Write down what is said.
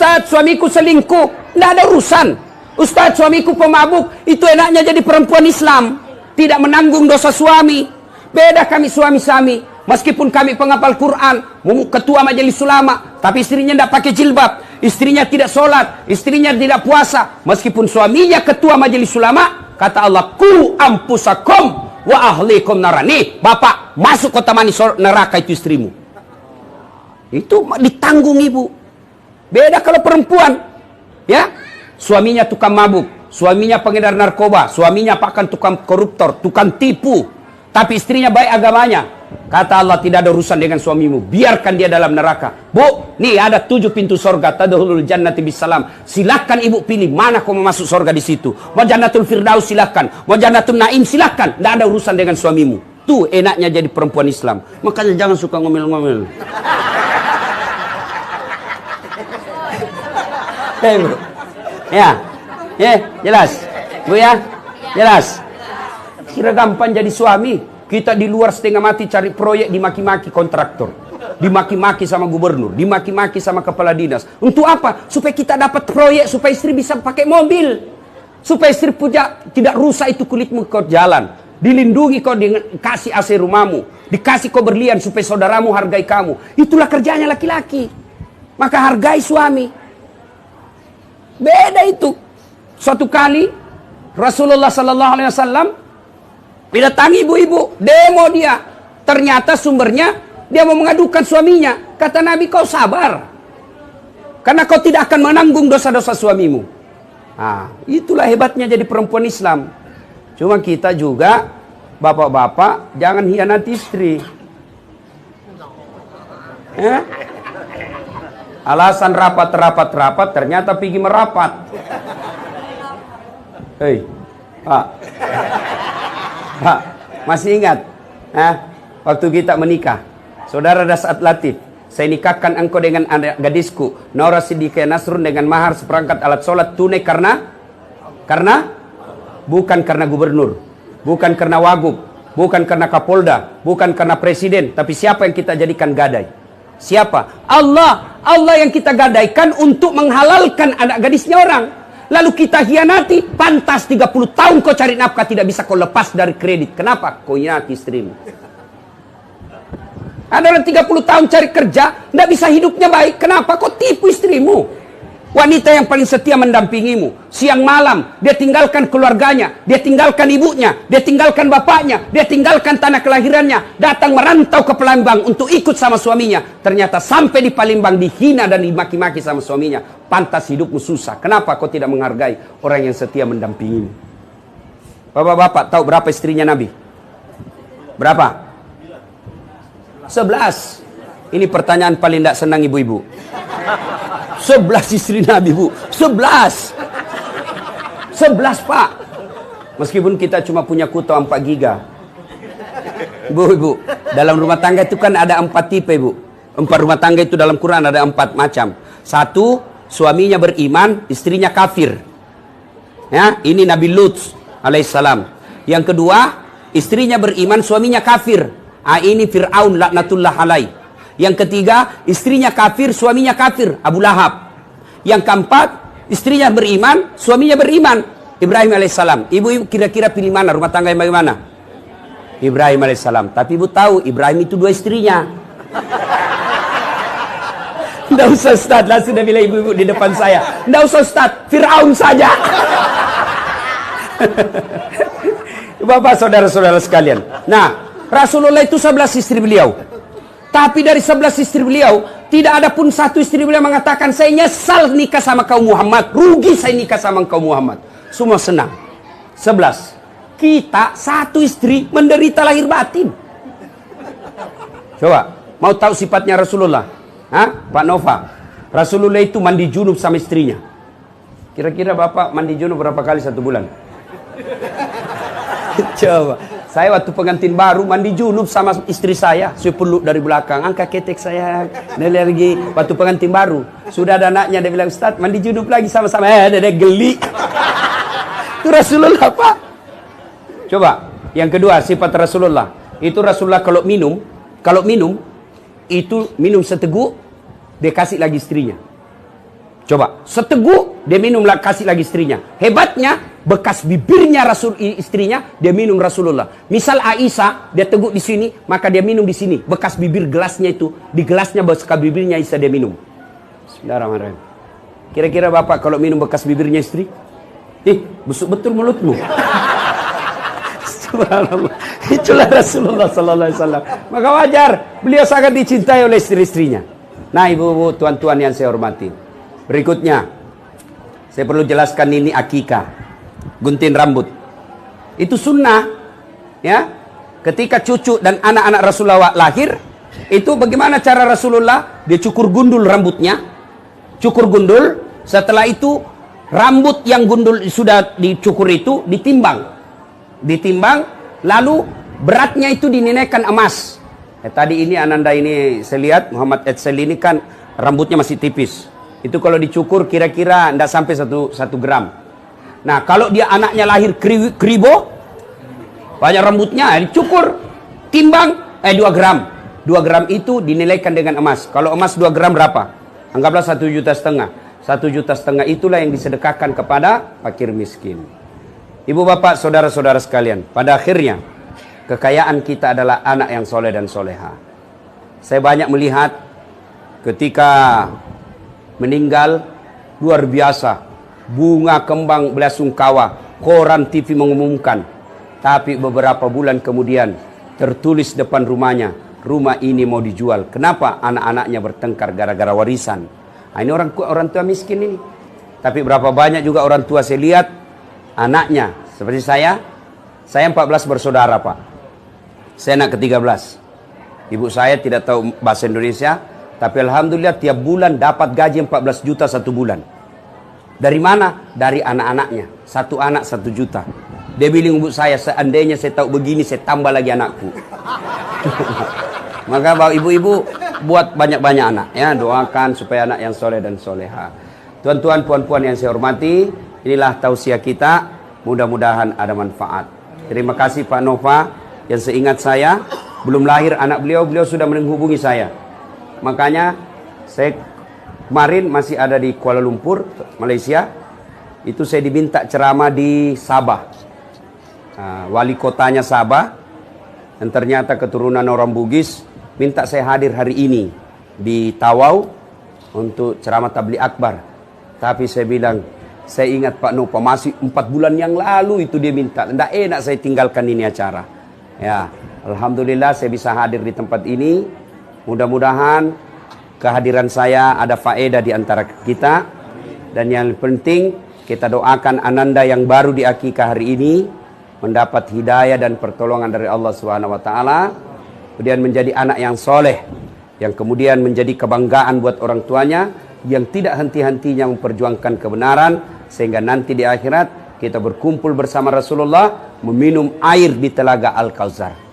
Ustaz, suamiku selingkuh. Tidak ada urusan. Ustaz, suamiku pemabuk. Itu enaknya jadi perempuan Islam. Tidak menanggung dosa suami. Beda kami suami-suami. Meskipun kami penghafal Quran, ketua majelis ulama, tapi istrinya tidak pakai jilbab, istrinya tidak sholat, istrinya tidak puasa. Meskipun suaminya ketua majelis ulama, kata Allah, ku ampusakum wa ahlikum narani. Bapak, masuk kota mani neraka itu istrimu. Itu ditanggung ibu. Beda kalau perempuan, ya, suaminya tukang mabuk, suaminya pengedar narkoba, suaminya pakan tukang koruptor, tukang tipu, tapi istrinya baik agamanya. Kata Allah, tidak ada urusan dengan suamimu, biarkan dia dalam neraka. Bu, nih ada 7 pintu surga, tadkhulul jannati bisalam. Silakan ibu pilih mana kau mau masuk surga di situ. Mau jannatul firdaus silakan, mau jannatul naim silakan. Tidak ada urusan dengan suamimu. Tuh enaknya jadi perempuan Islam. Makanya jangan suka ngomel-ngomel. Bu. Ya, jelas, Bu ya, jelas. Kira gampang jadi suami. Kita di luar setengah mati cari proyek, dimaki-maki kontraktor, dimaki-maki sama gubernur, dimaki-maki sama kepala dinas. Untuk apa? Supaya kita dapat proyek, supaya istri bisa pakai mobil, supaya istri punya tidak rusak itu kulitmu kau jalan, dilindungi kau dengan kasih AC rumahmu, dikasih kau berlian supaya saudaramu hargai kamu. Itulah kerjanya laki-laki. Maka hargai suami. Beda itu. Suatu kali Rasulullah Sallallahu Alaihi Wasallam didatangi ibu-ibu, demo dia. Ternyata sumbernya dia mau mengadukan suaminya. Kata Nabi, kau sabar, karena kau tidak akan menanggung dosa-dosa suamimu. Nah, itulah hebatnya jadi perempuan Islam. Cuma kita juga, bapak-bapak, jangan hianati istri. Alasan rapat, ternyata pergi merapat. Hei, Pak. Pak, masih ingat? Waktu kita menikah, saudara Dasat Latif, saya nikahkan engkau dengan anak gadisku, Nora Siddiqah Nasrun, dengan mahar seperangkat alat sholat tunai karena bukan karena gubernur, bukan karena wagub, bukan karena kapolda, bukan karena presiden, tapi siapa yang kita jadikan gadai? Siapa? Allah. Allah yang kita gadaikan untuk menghalalkan anak gadisnya orang. Lalu kita hianati, pantas 30 tahun kau cari nafkah tidak bisa kau lepas dari kredit. Kenapa? Kau hianati istrimu. Ada orang 30 tahun cari kerja, tidak bisa hidupnya baik. Kenapa? Kau tipu istrimu. Wanita yang paling setia mendampingimu. Siang malam, dia tinggalkan keluarganya, dia tinggalkan ibunya, dia tinggalkan bapaknya, dia tinggalkan tanah kelahirannya, datang merantau ke Palembang untuk ikut sama suaminya. Ternyata sampai di Palembang dihina dan dimaki-maki sama suaminya. Pantas hidupmu susah. Kenapa kau tidak menghargai orang yang setia mendampingimu? Bapak-bapak tahu berapa istrinya Nabi? Berapa? 11. Ini pertanyaan paling tidak senang ibu-ibu. 11 istri Nabi, Bu. 11. 11, Pak. Meskipun kita cuma punya kuota 4 giga. Ibu, dalam rumah tangga itu kan ada 4 tipe, Bu. 4 rumah tangga itu dalam Quran ada 4 macam. 1, suaminya beriman, istrinya kafir. Ya, ini Nabi Lut alaihissalam. Yang kedua, istrinya beriman, suaminya kafir. Ini Fir'aun laknatullah alaih. Yang ketiga, istrinya kafir, suaminya kafir, Abu Lahab. Yang keempat, istrinya beriman, suaminya beriman, Ibrahim alaihissalam. Ibu kira-kira pilih mana? Rumah tangga yang bagaimana? Ibrahim alaihissalam. Tapi ibu tahu, Ibrahim itu 2 istrinya. Tidak usah Ustaz, lah sudah bilang ibu-ibu di depan saya. Tidak usah Ustaz, Fir'aun saja. Bapak saudara-saudara sekalian. Nah, Rasulullah itu 11 istri beliau. Tapi dari 11 istri beliau, tidak ada pun satu istri beliau mengatakan, saya nyesal nikah sama kaum Muhammad, rugi saya nikah sama kaum Muhammad. Semua senang. 11. Kita 1 istri menderita lahir batin. Coba, mau tahu sifatnya Rasulullah? Pak Nova. Rasulullah itu mandi junub sama istrinya. Kira-kira Bapak mandi junub berapa kali 1 bulan? Coba. Saya waktu pengantin baru mandi junub sama istri saya. Saya peluk dari belakang. Angkat ketek saya. Lagi. Waktu pengantin baru. Sudah ada anaknya. Dia bilang, Ustaz mandi junub lagi sama-sama. Dia geli. Itu Rasulullah, Pak. Coba. Yang kedua sifat Rasulullah. Itu Rasulullah kalau minum. Itu minum seteguk. Dia kasih lagi istrinya. Coba, seteguk dia minum, kasih lagi istrinya. Hebatnya, bekas bibirnya istrinya dia minum Rasulullah. Misal Aisyah, dia teguk di sini, maka dia minum di sini. Bekas bibir gelasnya itu, di gelasnya bekas bibirnya Aisyah dia minum. Bismillahirrahmanirrahim. Kira-kira Bapak kalau minum bekas bibirnya istri? Busuk betul mulutmu. Subhanallah. Itulah Rasulullah sallallahu alaihi wasallam. Maka wajar beliau sangat dicintai oleh istri-istrinya. Nah, ibu-ibu, tuan-tuan yang saya hormati. Berikutnya, saya perlu jelaskan ini akikah, gunting rambut. Itu sunnah, ya. Ketika cucu dan anak-anak Rasulullah lahir, itu bagaimana cara Rasulullah? Dia cukur gundul rambutnya, cukur gundul. Setelah itu rambut yang gundul sudah dicukur itu ditimbang, lalu beratnya itu dinilaikan emas. Tadi ini Ananda ini saya lihat Muhammad Edsel ini kan rambutnya masih tipis. Itu kalau dicukur kira-kira tidak sampai 1 gram. Nah, kalau dia anaknya lahir kribo, banyak rambutnya, dicukur, timbang, 2 gram. 2 gram itu dinilaikan dengan emas. Kalau emas 2 gram berapa? Anggaplah 1,5 juta. 1,5 juta itulah yang disedekahkan kepada fakir miskin. Ibu bapak, saudara-saudara sekalian, pada akhirnya, kekayaan kita adalah anak yang soleh dan soleha. Saya banyak melihat ketika meninggal, luar biasa, bunga kembang belasungkawa, koran TV mengumumkan. Tapi beberapa bulan kemudian tertulis depan rumahnya, rumah ini mau dijual. Kenapa? Anak-anaknya bertengkar gara-gara warisan. Nah, ini orang tua miskin ini. Tapi berapa banyak juga orang tua saya lihat anaknya seperti saya 14 bersaudara, Pak. Saya anak ke-13. Ibu saya tidak tahu bahasa Indonesia, tapi alhamdulillah tiap bulan dapat gaji 14 juta 1 bulan. Dari mana? Dari anak-anaknya. 1 anak 1 juta. Dia bilang ibu saya, seandainya saya tahu begini, saya tambah lagi anakku. Maka bapak ibu-ibu buat banyak-banyak anak, ya, doakan supaya anak yang soleh dan soleha. Tuan-tuan, puan-puan yang saya hormati, inilah tausiah kita, mudah-mudahan ada manfaat. Terima kasih Pak Nova, yang seingat saya belum lahir anak beliau sudah menghubungi saya. Makanya saya kemarin masih ada di Kuala Lumpur, Malaysia. Itu saya diminta ceramah di Sabah. Wali kotanya Sabah, dan ternyata keturunan orang Bugis, minta saya hadir hari ini di Tawau untuk ceramah tabligh akbar. Tapi saya bilang, saya ingat Pak Nova masih 4 bulan yang lalu itu dia minta. Tidak enak saya tinggalkan ini acara. Ya, alhamdulillah saya bisa hadir di tempat ini. Mudah-mudahan kehadiran saya ada faedah di antara kita. Dan yang penting kita doakan Ananda yang baru di akikah hari ini mendapat hidayah dan pertolongan dari Allah Subhanahu wa taala, kemudian menjadi anak yang soleh, yang kemudian menjadi kebanggaan buat orang tuanya, yang tidak henti-hentinya memperjuangkan kebenaran, sehingga nanti di akhirat kita berkumpul bersama Rasulullah meminum air di telaga Al-Kautsar.